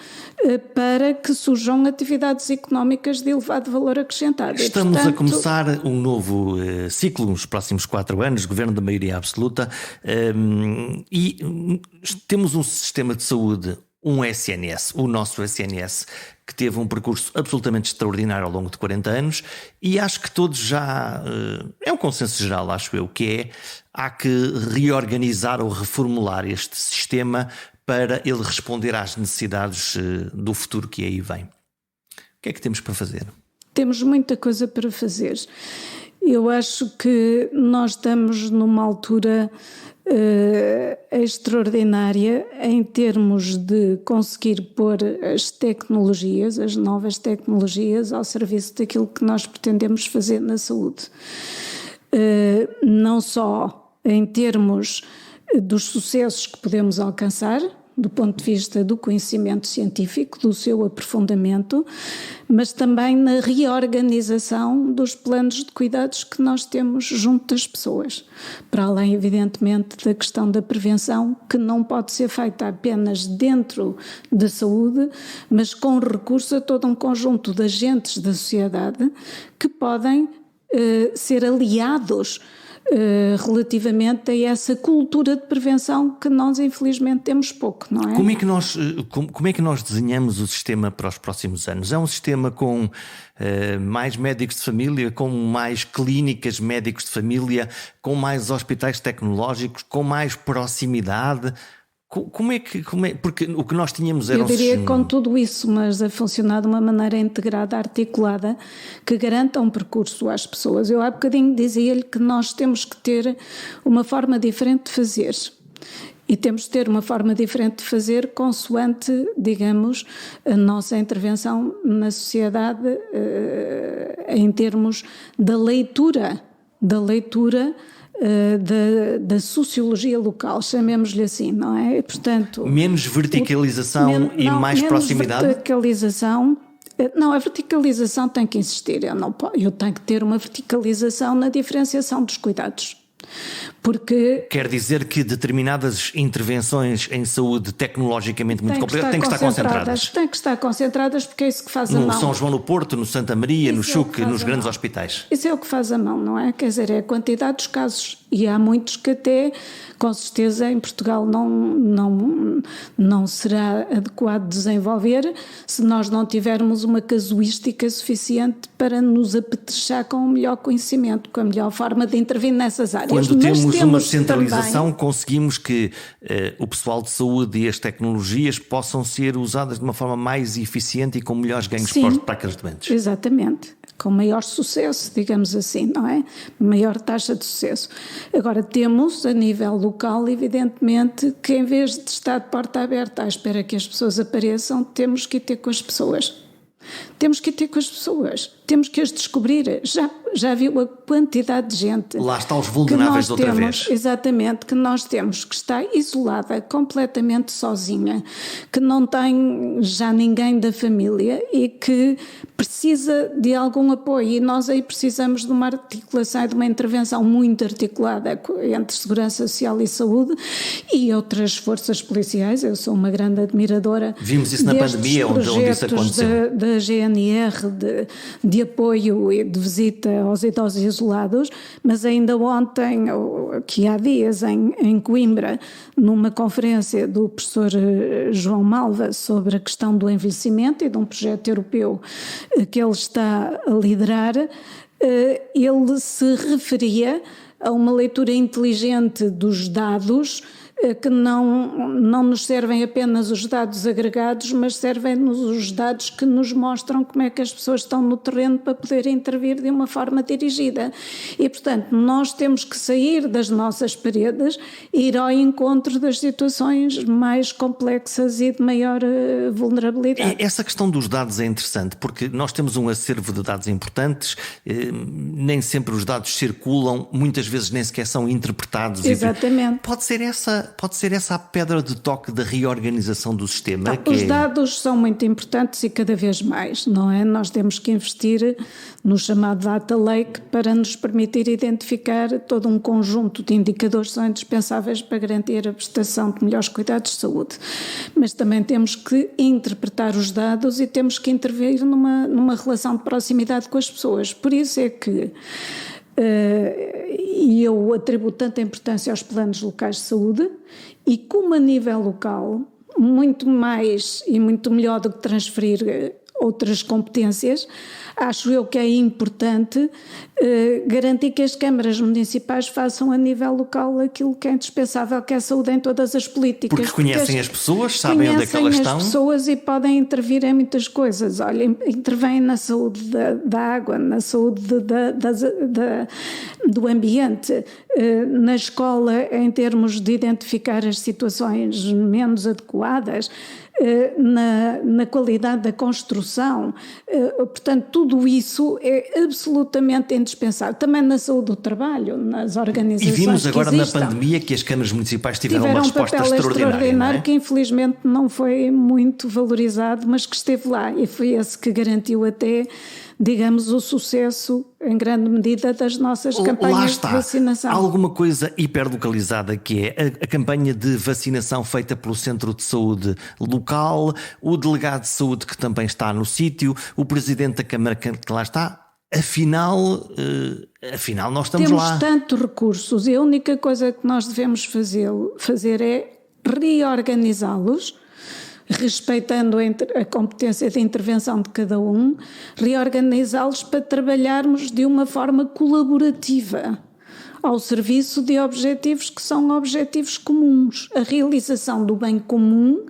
para que surjam atividades económicas de elevado valor acrescentado. Estamos a começar um novo ciclo, nos próximos 4 anos, governo da maioria absoluta, e temos um sistema de saúde, um SNS, o nosso SNS, que teve um percurso absolutamente extraordinário ao longo de 40 anos e acho que todos já, é um consenso geral, acho eu, que há que reorganizar ou reformular este sistema para ele responder às necessidades do futuro que aí vem. O que é que temos para fazer? Temos muita coisa para fazer. Eu acho que nós estamos numa altura extraordinária em termos de conseguir pôr as tecnologias, as novas tecnologias, ao serviço daquilo que nós pretendemos fazer na saúde. Não só em termos dos sucessos que podemos alcançar, do ponto de vista do conhecimento científico, do seu aprofundamento, mas também na reorganização dos planos de cuidados que nós temos junto das pessoas, para além, evidentemente, da questão da prevenção, que não pode ser feita apenas dentro da saúde, mas com recurso a todo um conjunto de agentes da sociedade que podem ser aliados relativamente a essa cultura de prevenção que nós infelizmente temos pouco, não é? Como é que nós desenhamos o sistema para os próximos anos? É um sistema com mais médicos de família, com mais clínicas médicos de família, com mais hospitais tecnológicos, com mais proximidade? Porque o que nós tínhamos era... Eu diria com tudo isso, mas a funcionar de uma maneira integrada, articulada, que garanta um percurso às pessoas. Eu há bocadinho dizia-lhe que nós temos que ter uma forma diferente de fazer. E temos de ter uma forma diferente de fazer consoante, digamos, a nossa intervenção na sociedade em termos da leitura da sociologia local, chamemos-lhe assim, não é? Portanto, menos verticalização mais proximidade? Verticalização. Não, a verticalização tem que existir. Eu tenho que ter uma verticalização na diferenciação dos cuidados. Porque quer dizer que determinadas intervenções em saúde tecnologicamente muito complexas têm que estar concentradas. Têm que estar concentradas porque é isso que faz a mão. No São João no Porto, no Santa Maria, no Chuc, nos grandes hospitais. Isso é o que faz a mão, não é? Quer dizer, é a quantidade dos casos. E há muitos que até, com certeza, em Portugal não será adequado desenvolver se nós não tivermos uma casuística suficiente para nos apetrechar com o melhor conhecimento, com a melhor forma de intervir nessas áreas. Quando temos uma centralização, também conseguimos que o pessoal de saúde e as tecnologias possam ser usadas de uma forma mais eficiente e com melhores ganhos para aqueles doentes. Exatamente. Com maior sucesso, digamos assim, não é? Maior taxa de sucesso. Agora, temos, a nível local, evidentemente, que em vez de estar de porta aberta à espera que as pessoas apareçam, temos que ir ter com as pessoas. Temos que ir ter com as pessoas, temos que as descobrir. Já viu a quantidade de gente. Lá está os vulneráveis de outra vez. Exatamente, que nós temos, que está isolada, completamente sozinha, que não tem já ninguém da família e que precisa de algum apoio. E nós aí precisamos de uma articulação e de uma intervenção muito articulada entre segurança social e saúde e outras forças policiais. Eu sou uma grande admiradora. Vimos isso na pandemia, onde isso aconteceu. Da GNR, de apoio e de visita aos idosos isolados, mas ainda ontem, que há dias, em Coimbra, numa conferência do professor João Malva sobre a questão do envelhecimento e de um projeto europeu que ele está a liderar, ele se referia a uma leitura inteligente dos dados, que não nos servem apenas os dados agregados, mas servem-nos os dados que nos mostram como é que as pessoas estão no terreno para poder intervir de uma forma dirigida. E, portanto, nós temos que sair das nossas paredes e ir ao encontro das situações mais complexas e de maior vulnerabilidade. Essa questão dos dados é interessante, porque nós temos um acervo de dados importantes, nem sempre os dados circulam, muitas vezes nem sequer são interpretados. Exatamente. Pode ser essa a pedra de toque da reorganização do sistema? Os dados são muito importantes e cada vez mais, não é? Nós temos que investir no chamado Data Lake para nos permitir identificar todo um conjunto de indicadores que são indispensáveis para garantir a prestação de melhores cuidados de saúde. Mas também temos que interpretar os dados e temos que intervir numa relação de proximidade com as pessoas. Por isso é que e eu atribuo tanta importância aos planos locais de saúde e como a nível local, muito mais e muito melhor do que transferir outras competências, acho eu que é importante garantir que as câmaras municipais façam a nível local aquilo que é indispensável, que é a saúde em todas as políticas. Porque conhecem as pessoas, sabem onde é que elas estão. Conhecem as pessoas e podem intervir em muitas coisas. Olha, intervêm na saúde da água, na saúde do ambiente, na escola em termos de identificar as situações menos adequadas. na qualidade da construção. Portanto, tudo isso é absolutamente indispensável. Também na saúde do trabalho, nas organizações. E vimos agora na existam. pandemia que as câmaras municipais tiveram uma Um resposta papel extraordinária, não é? que infelizmente não foi muito valorizado, mas que esteve lá, e foi esse que garantiu até, digamos, o sucesso em grande medida das nossas Lá campanhas está. de vacinação. Há alguma coisa hiperlocalizada que é a campanha de vacinação feita pelo Centro de Saúde local, o delegado de saúde que também está no sítio, o presidente da Câmara que lá está. Afinal nós estamos Temos lá. tantos recursos e a única coisa que nós devemos fazer é reorganizá-los, respeitando a competência de intervenção de cada um, reorganizá-los para trabalharmos de uma forma colaborativa ao serviço de objetivos que são objetivos comuns. A realização do bem comum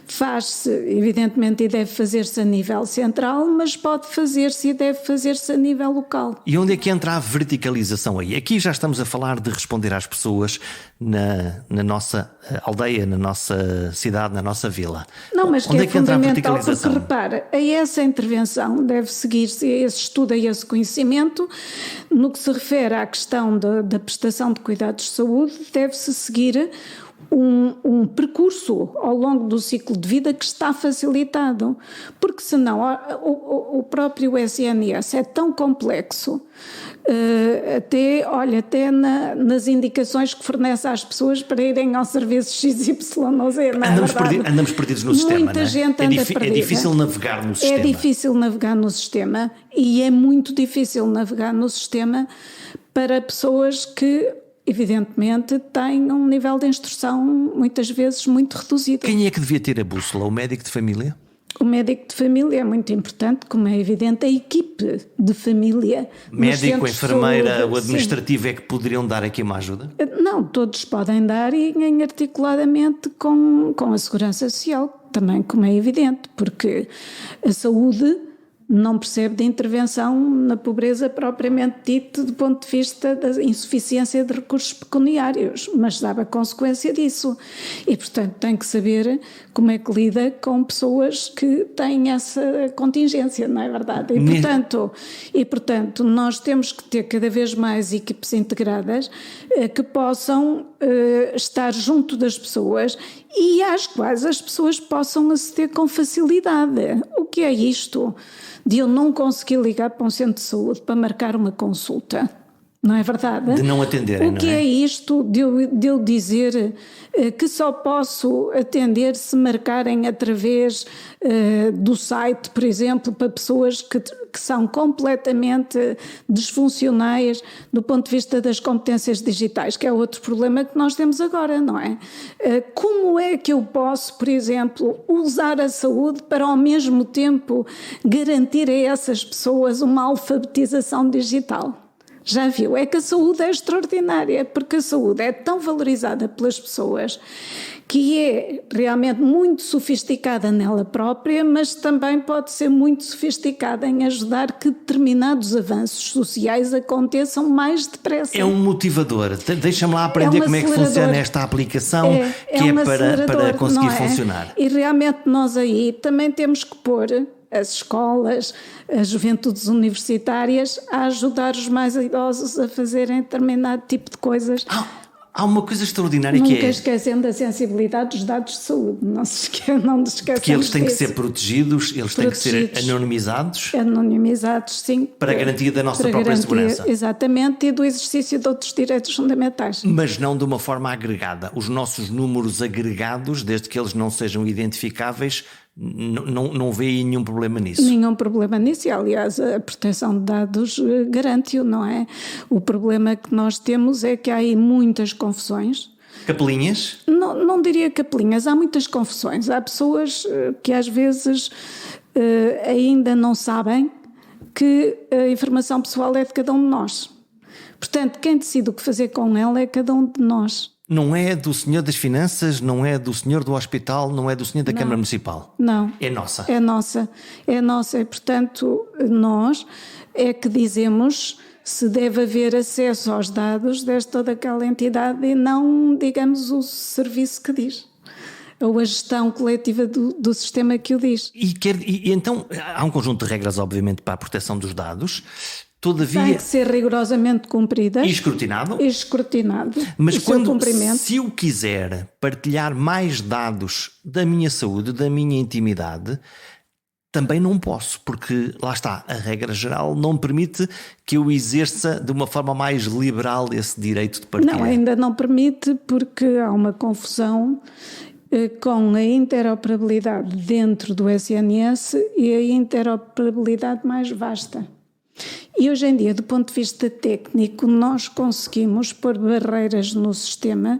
faz-se, evidentemente, e deve fazer-se a nível central, mas pode fazer-se e deve fazer-se a nível local. E onde é que entra a verticalização aí? Aqui já estamos a falar de responder às pessoas na nossa aldeia, na nossa cidade, na nossa vila. Não, mas onde que é que entra a fundamental, verticalização? porque repara, a essa intervenção deve seguir-se a esse estudo, a esse conhecimento. No que se refere à questão da prestação de cuidados de saúde, deve-se seguir um percurso ao longo do ciclo de vida que está facilitado, porque senão o próprio SNS é tão complexo, até nas indicações que fornece às pessoas para irem ao serviço XYZ, não é verdade? Andamos perdidos no sistema, Muita não é? gente anda perdida. É difícil navegar no sistema. É difícil navegar no sistema e é muito difícil navegar no sistema para pessoas que, evidentemente, têm um nível de instrução muitas vezes muito reduzido. Quem é que devia ter a bússola? O médico de família? O médico de família é muito importante, como é evidente, a equipe de família. Médico, enfermeira, saúde, o administrativo é que poderiam dar aqui uma ajuda? Não, todos podem dar e em articuladamente com a segurança social, também como é evidente, porque a saúde não percebe de intervenção na pobreza propriamente dita do ponto de vista da insuficiência de recursos pecuniários, mas sabe a consequência disso e, portanto, tem que saber como é que lida com pessoas que têm essa contingência, não é verdade? E, portanto, nós temos que ter cada vez mais equipes integradas que possam estar junto das pessoas e às quais as pessoas possam aceder com facilidade. O que é isto de eu não conseguir ligar para um centro de saúde para marcar uma consulta? Não é verdade? De não atenderem, O que é isto de eu dizer que só posso atender se marcarem através do site, por exemplo, para pessoas que são completamente disfuncionais do ponto de vista das competências digitais, que é outro problema que nós temos agora, não é? Como é que eu posso, por exemplo, usar a saúde para ao mesmo tempo garantir a essas pessoas uma alfabetização digital? Já viu? É que a saúde é extraordinária, porque a saúde é tão valorizada pelas pessoas que é realmente muito sofisticada nela própria, mas também pode ser muito sofisticada em ajudar que determinados avanços sociais aconteçam mais depressa. É um motivador. Deixa-me lá aprender como é que funciona esta aplicação que é para conseguir funcionar. E realmente nós aí também temos que pôr as escolas, as juventudes universitárias a ajudar os mais idosos a fazerem determinado tipo de coisas. Há uma coisa extraordinária Nunca que é... esquecendo a sensibilidade dos dados de saúde, não nos esqueçamos que eles têm que disso. ser protegidos, eles têm que ser anonimizados. Anonimizados, sim. Para a garantia da nossa própria segurança. Exatamente, e do exercício de outros direitos fundamentais. Mas não de uma forma agregada. Os nossos números agregados, desde que eles não sejam identificáveis, não vê aí nenhum problema nisso. Nenhum problema nisso, e aliás a proteção de dados garante-o, não é? O problema que nós temos é que há aí muitas confusões. Capelinhas? Não diria capelinhas, há muitas confusões. Há pessoas que às vezes ainda não sabem que a informação pessoal é de cada um de nós. Portanto, quem decide o que fazer com ela é cada um de nós. Não é do senhor das finanças, não é do senhor do hospital, não é do senhor da Câmara Municipal. Não. É nossa. É nossa. É nossa. E, portanto, nós é que dizemos se deve haver acesso aos dados desta ou daquela entidade e não, digamos, o serviço que diz. ou a gestão coletiva do sistema que o diz. E então há um conjunto de regras, obviamente, para a proteção dos dados, todavia... Tem que ser rigorosamente cumpridas. E escrutinado. Mas se eu quiser partilhar mais dados da minha saúde, da minha intimidade, também não posso, porque lá está, a regra geral não permite que eu exerça de uma forma mais liberal esse direito de partilha. Não, ainda não permite, porque há uma confusão com a interoperabilidade dentro do SNS e a interoperabilidade mais vasta. E hoje em dia, do ponto de vista técnico, nós conseguimos pôr barreiras no sistema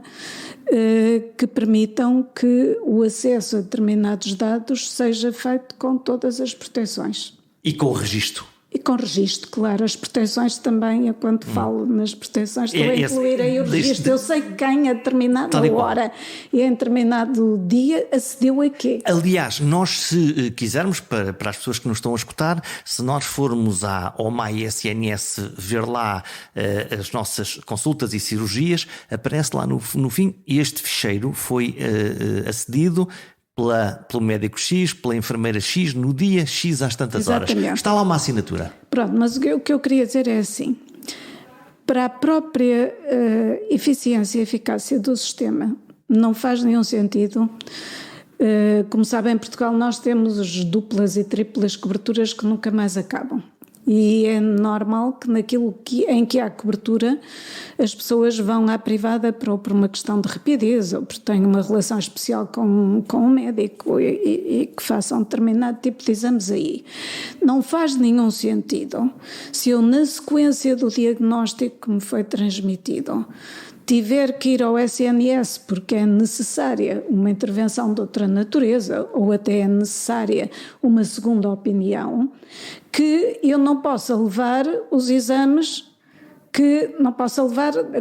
que permitam que o acesso a determinados dados seja feito com todas as proteções. E com o registro. E com registro, claro. As proteções também, eu quando falo nas proteções, estou a incluir aí o registro. Eu sei quem a determinada hora e em determinado dia acedeu a quê. Aliás, nós se quisermos, para as pessoas que nos estão a escutar, se nós formos ao MySNS ver lá as nossas consultas e cirurgias, aparece lá no fim, este ficheiro foi acedido pelo médico X, pela enfermeira X, no dia X às tantas horas. Está lá uma assinatura. Pronto, mas o que eu queria dizer é assim, para a própria eficiência e eficácia do sistema, não faz nenhum sentido. Como sabem, em Portugal nós temos as duplas e triplas coberturas que nunca mais acabam. E é normal que naquilo em que há cobertura as pessoas vão à privada por uma questão de rapidez ou porque têm uma relação especial com um médico e que façam determinado tipo de exames aí. Não faz nenhum sentido se eu, na sequência do diagnóstico que me foi transmitido, tiver que ir ao SNS porque é necessária uma intervenção de outra natureza ou até é necessária uma segunda opinião, que eu não possa levar os exames,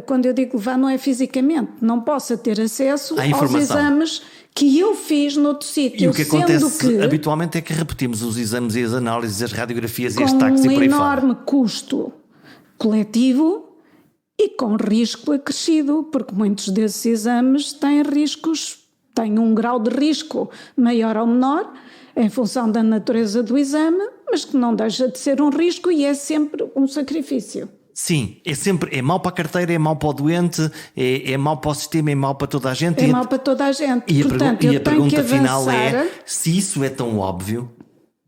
quando eu digo levar não é fisicamente, não possa ter acesso aos exames que eu fiz noutro sítio. E o que acontece habitualmente é que repetimos os exames e as análises, as radiografias e as taxas e por aí fora. Com um enorme custo coletivo e com risco acrescido, porque muitos desses exames têm um grau de risco maior ou menor, em função da natureza do exame, mas que não deixa de ser um risco e é sempre um sacrifício. Sim, é mau para a carteira, é mau para o doente, é mau para o sistema, é mau para toda a gente. É mau para toda a gente. E portanto, a pergunta final é, se isso é tão óbvio,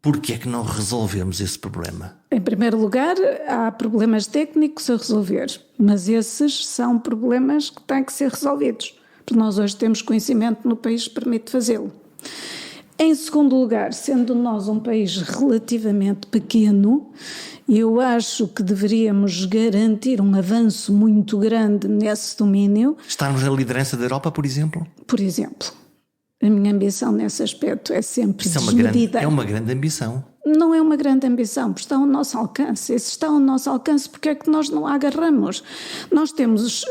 porquê é que não resolvemos esse problema? Em primeiro lugar, há problemas técnicos a resolver, mas esses são problemas que têm que ser resolvidos, porque nós hoje temos conhecimento no país que permite fazê-lo. Em segundo lugar, sendo nós um país relativamente pequeno, eu acho que deveríamos garantir um avanço muito grande nesse domínio. Estarmos na liderança da Europa, por exemplo? Por exemplo. A minha ambição nesse aspecto é sempre desmedida. É uma grande ambição. Não é uma grande ambição, porque está ao nosso alcance. E se está ao nosso alcance, porque é que nós não a agarramos? Nós temos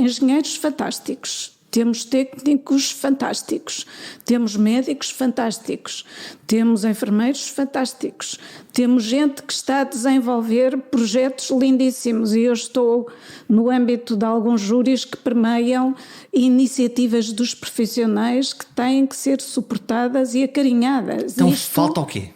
engenheiros fantásticos. Temos técnicos fantásticos, temos médicos fantásticos, temos enfermeiros fantásticos, temos gente que está a desenvolver projetos lindíssimos e eu estou no âmbito de alguns júris que permeiam iniciativas dos profissionais que têm que ser suportadas e acarinhadas. Então falta o quê?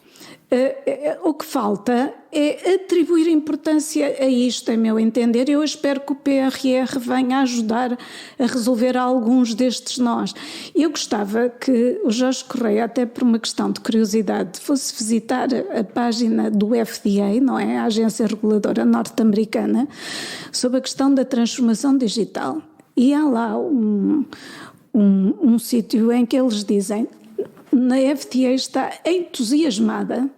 O que falta é atribuir importância a isto, a meu entender. Eu espero que o PRR venha ajudar a resolver alguns destes nós. Eu gostava que o Jorge Correia, até por uma questão de curiosidade, fosse visitar a página do FDA, não é? A Agência Reguladora Norte-Americana, sobre a questão da transformação digital. E há lá um sítio em que eles dizem: na FDA está entusiasmada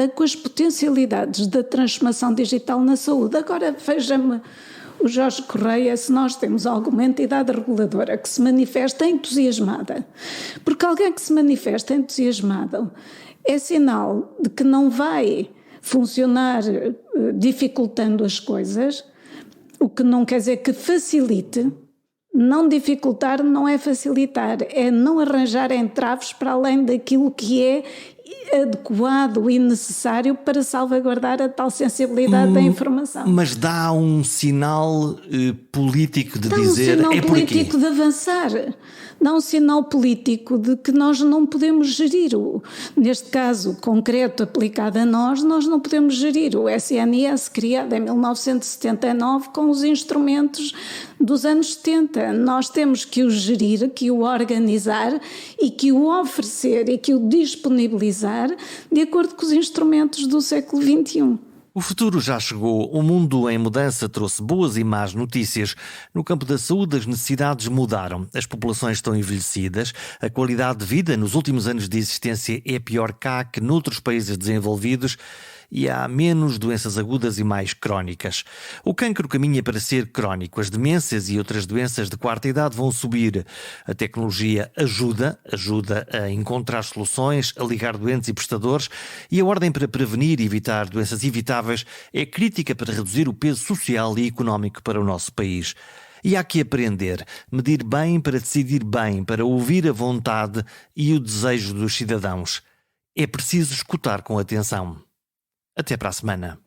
com as potencialidades da transformação digital na saúde. Agora veja-me, o Jorge Correia, se nós temos alguma entidade reguladora que se manifesta entusiasmada, porque alguém que se manifesta entusiasmado é sinal de que não vai funcionar dificultando as coisas, o que não quer dizer que facilite. Não dificultar não é facilitar, é não arranjar entraves para além daquilo que é adequado e necessário para salvaguardar a tal sensibilidade da informação. Mas dá um sinal político de Dá dizer um sinal é por aqui. político de avançar. Dá um sinal político de que nós não podemos gerir. Neste caso concreto aplicado a nós não podemos gerir o SNS criado em 1979 com os instrumentos dos anos 70. Nós temos que o gerir, que o organizar e que o oferecer e que o disponibilizar de acordo com os instrumentos do século XXI. O futuro já chegou. O mundo em mudança trouxe boas e más notícias. No campo da saúde, as necessidades mudaram. As populações estão envelhecidas. A qualidade de vida nos últimos anos de existência é pior cá que noutros países desenvolvidos e há menos doenças agudas e mais crónicas. O cancro caminha para ser crónico. As demências e outras doenças de quarta idade vão subir. A tecnologia ajuda a encontrar soluções, a ligar doentes e prestadores, e a ordem para prevenir e evitar doenças evitáveis é crítica para reduzir o peso social e económico para o nosso país. E há que aprender, medir bem para decidir bem, para ouvir a vontade e o desejo dos cidadãos. É preciso escutar com atenção. Até para a semana.